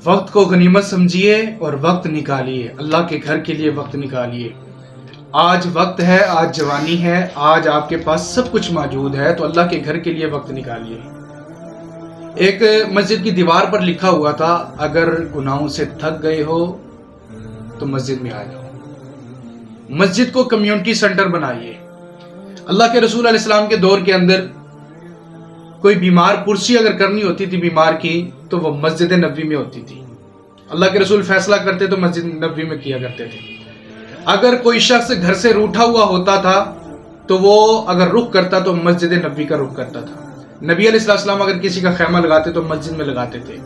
وقت کو غنیمت سمجھیے اور وقت نکالیے، اللہ کے گھر کے لیے وقت نکالیے۔ آج وقت ہے، آج جوانی ہے، آج آپ کے پاس سب کچھ موجود ہے، تو اللہ کے گھر کے لیے وقت نکالیے۔ ایک مسجد کی دیوار پر لکھا ہوا تھا، اگر گناہوں سے تھک گئے ہو تو مسجد میں آ جاؤ۔ مسجد کو کمیونٹی سینٹر بنائیے۔ اللہ کے رسول علیہ السلام کے دور کے اندر کوئی بیمار پرسی اگر کرنی ہوتی تھی بیمار کی تو وہ مسجد نبوی میں ہوتی تھی۔ اللہ کے رسول فیصلہ کرتے تو مسجد نبوی میں کیا کرتے تھے۔ اگر کوئی شخص گھر سے روٹھا ہوا ہوتا تھا تو وہ اگر رخ کرتا تو مسجد نبوی کا رخ کرتا تھا۔ نبی علیہ السلام اگر کسی کا خیمہ لگاتے تو مسجد میں لگاتے تھے۔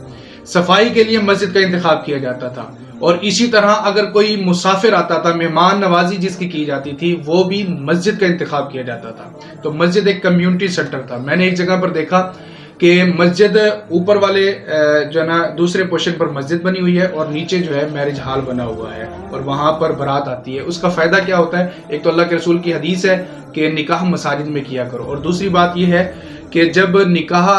صفائی کے لیے مسجد کا انتخاب کیا جاتا تھا، اور اسی طرح اگر کوئی مسافر آتا تھا، مہمان نوازی جس کی جاتی تھی، وہ بھی مسجد کا انتخاب کیا جاتا تھا۔ تو مسجد ایک کمیونٹی سینٹر تھا۔ میں نے ایک جگہ پر دیکھا کہ مسجد اوپر والے جو ہے نا دوسرے پورشن پر مسجد بنی ہوئی ہے، اور نیچے جو ہے میرج ہال بنا ہوا ہے، اور وہاں پر بارات آتی ہے۔ اس کا فائدہ کیا ہوتا ہے؟ ایک تو اللہ کے رسول کی حدیث ہے کہ نکاح مساجد میں کیا کرو، اور دوسری بات یہ ہے کہ جب نکاح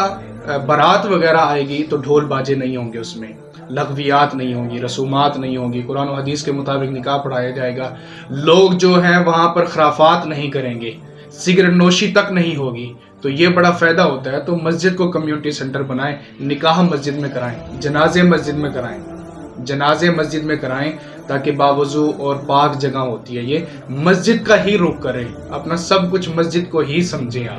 بارات وغیرہ آئے گی تو ڈھول باجے نہیں ہوں گے، اس میں لغویات نہیں ہوں گی، رسومات نہیں ہوں گی، قرآن و حدیث کے مطابق نکاح پڑھایا جائے گا۔ لوگ جو ہیں وہاں پر خرافات نہیں کریں گے، سگریٹ نوشی تک نہیں ہوگی، تو یہ بڑا فائدہ ہوتا ہے۔ تو مسجد کو کمیونٹی سینٹر بنائیں، نکاح مسجد میں کرائیں، جنازے مسجد میں کرائیں، جنازے مسجد میں کرائیں، تاکہ باوضو اور پاک جگہ ہوتی ہے، یہ مسجد کا ہی رخ کریں، اپنا سب کچھ مسجد کو ہی سمجھیں آپ۔